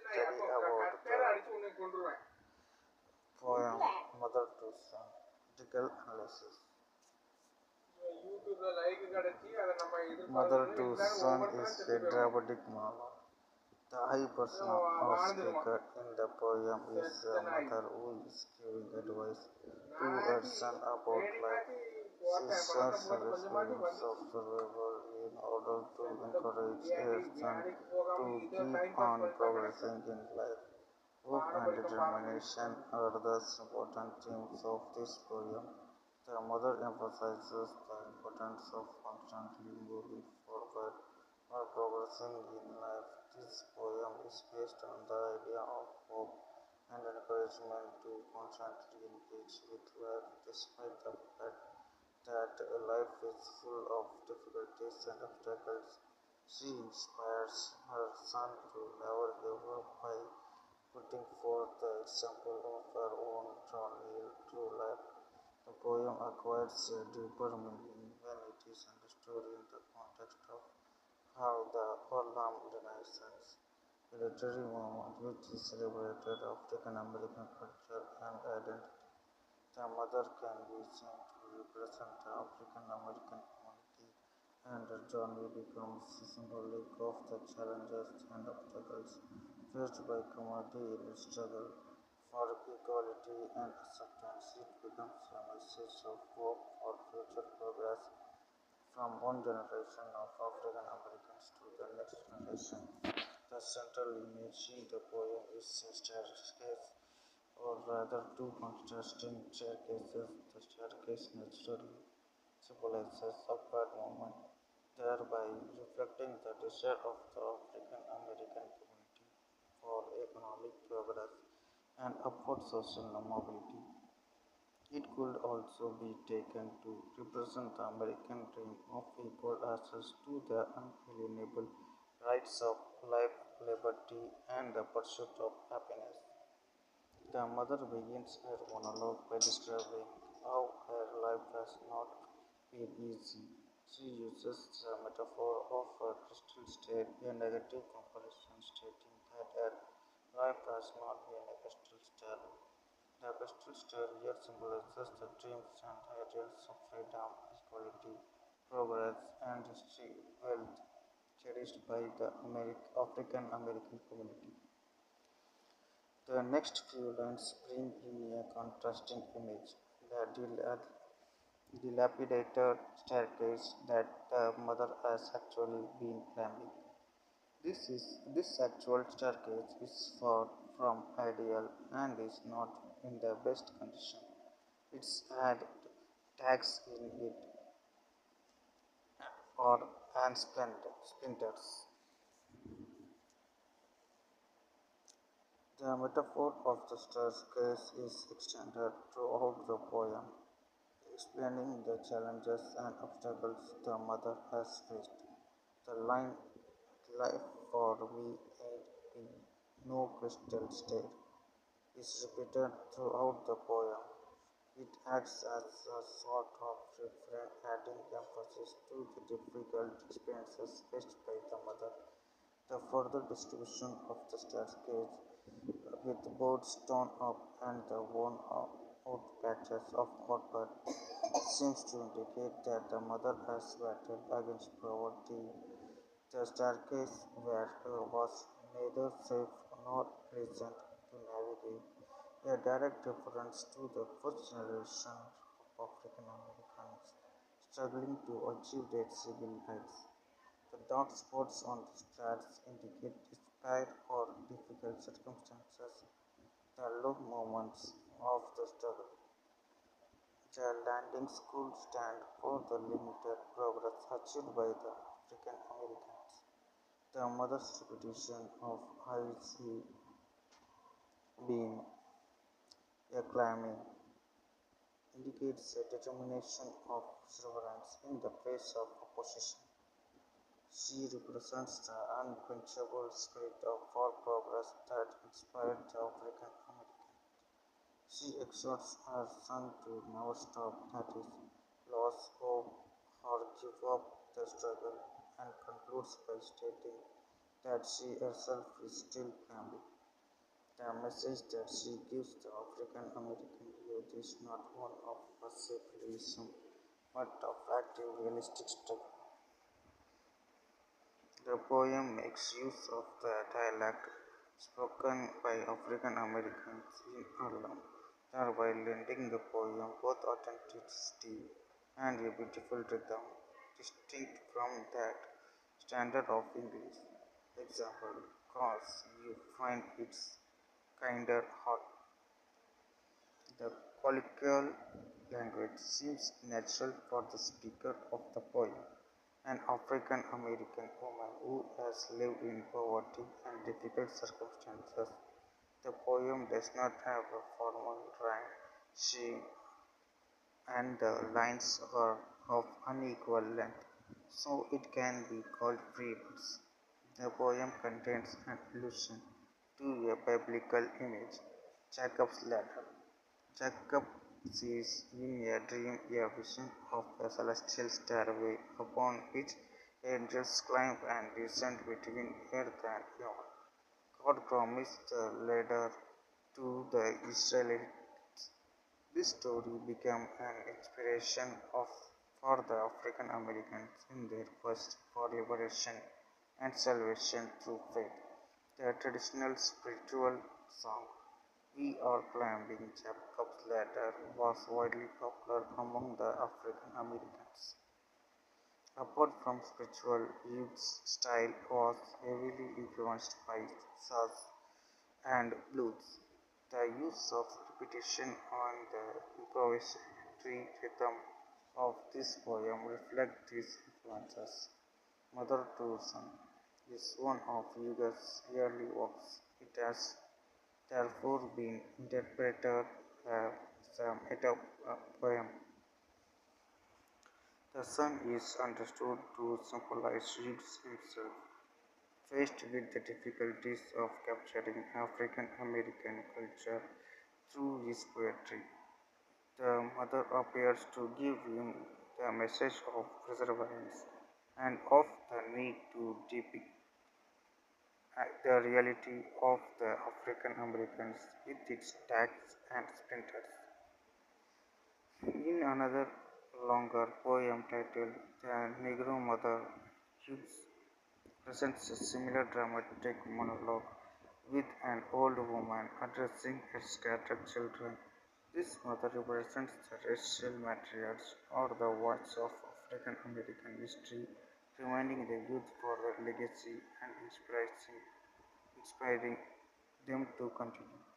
study about the poem Mother to Son, critical analysis. Mother to Son is a dramatic monologue. The high person of speaker in the poem is a mother who is giving advice to her son about life. She shares her experience of survival in order to encourage her son to keep on progressing in life. Hope and determination are the important themes of this poem. The mother emphasizes the importance of constantly moving forward or progressing in life. This poem is based on the idea of hope and encouragement to constantly engage with life despite the fact that life is full of difficulties and obstacles. She inspires her son to never give up by putting forth the example of her own journey through life. The poem acquires a deeper meaning when it is understood in the context of how the Harlem Renaissance, a literary movement which is celebrated African American culture and identity. The mother can be seen to represent the African American community, and her journey becomes symbolic of the challenges and obstacles faced by community in its struggle for equality and acceptance. It becomes a message of hope for future progress from one generation of African Americans to the next generation. The central image in the poem is a staircase, or rather two contrasting staircases. The staircase naturally symbolizes upward movement, thereby reflecting the desire of the African American community for economic progress and upward social mobility. It could also be taken to represent the American dream of equal access to the unalienable rights of life, liberty, and the pursuit of happiness. The mother begins her monologue by describing how her life has not been easy. She uses the metaphor of a crystal stair, a negative comparison, stating that her life has not been a crystal stair. The crystal stair here symbolizes the dreams and ideals of freedom, equality, progress, and wealth cherished by the African American community. The next few lines bring in a contrasting image: the dilapidated staircase that the mother has actually been climbing. This actual staircase is far from ideal and is not in the best condition. It's had tags in it or and splinters. The metaphor of the staircase is extended throughout the poem, explaining the challenges and obstacles the mother has faced. The line "Life for me ain't been no crystal stair" is repeated throughout the poem. It acts as a sort of refrain, adding emphasis to the difficult experiences faced by the mother. The further distribution of the staircase, with boards torn up and the worn out patches of copper, seems to indicate that the mother has battled against poverty. The staircase was neither safe nor pleasant to navigate, a direct reference to the first generation of African Americans struggling to achieve their civil rights. The dark spots on the stars indicate despair or difficult circumstances, the low moments of the struggle. The landing school stand for the limited progress achieved by the African Americans. The mother's repetition of I see being a climbing indicates a determination of perseverance in the face of opposition. She represents the unquenchable spirit of for progress that inspired the African American. She exhorts her son to never stop, that is, lose hope or give up the struggle, and concludes by stating that she herself is still climbing. The message that she gives the African American youth is not one of passive realism but of active realistic struggle. The poem makes use of the dialect spoken by African Americans in Harlem, thereby lending the poem both authenticity and a beautiful rhythm distinct from that standard of English. Example, cause you find its kinder hot. The colloquial language seems natural for the speaker of the poem, an African American woman who has lived in poverty and difficult circumstances. The poem does not have a formal rhyme scheme and the lines are of unequal length, so it can be called free verse. The poem contains an allusion to a biblical image, Jacob's ladder. Jacob sees in a dream a vision of a celestial stairway upon which angels climb and descend between earth and heaven. God promised the ladder to the Israelites. This story became an inspiration for the African Americans in their quest for liberation and salvation through faith. The traditional spiritual song "We Are Climbing Jacob's Ladder" was widely popular among the African Americans. Apart from spiritual, youth's style was heavily influenced by jazz and blues. The use of repetition and the improvisatory rhythm of this poem reflect these influences. Mother to Son is one of Hugo's early works. It has therefore been interpreted as a meta poem. The sun is understood to symbolize Hughes himself, faced with the difficulties of capturing African American culture through his poetry. The mother appears to give him the message of perseverance and of the need to depict the reality of the African Americans with its tags and splinters. In another longer poem titled "The Negro Mother", Hughes presents a similar dramatic monologue with an old woman addressing her scattered children. This mother represents the racial matriarch or the voice of African American history, reminding the youth for their legacy and inspiring them to continue.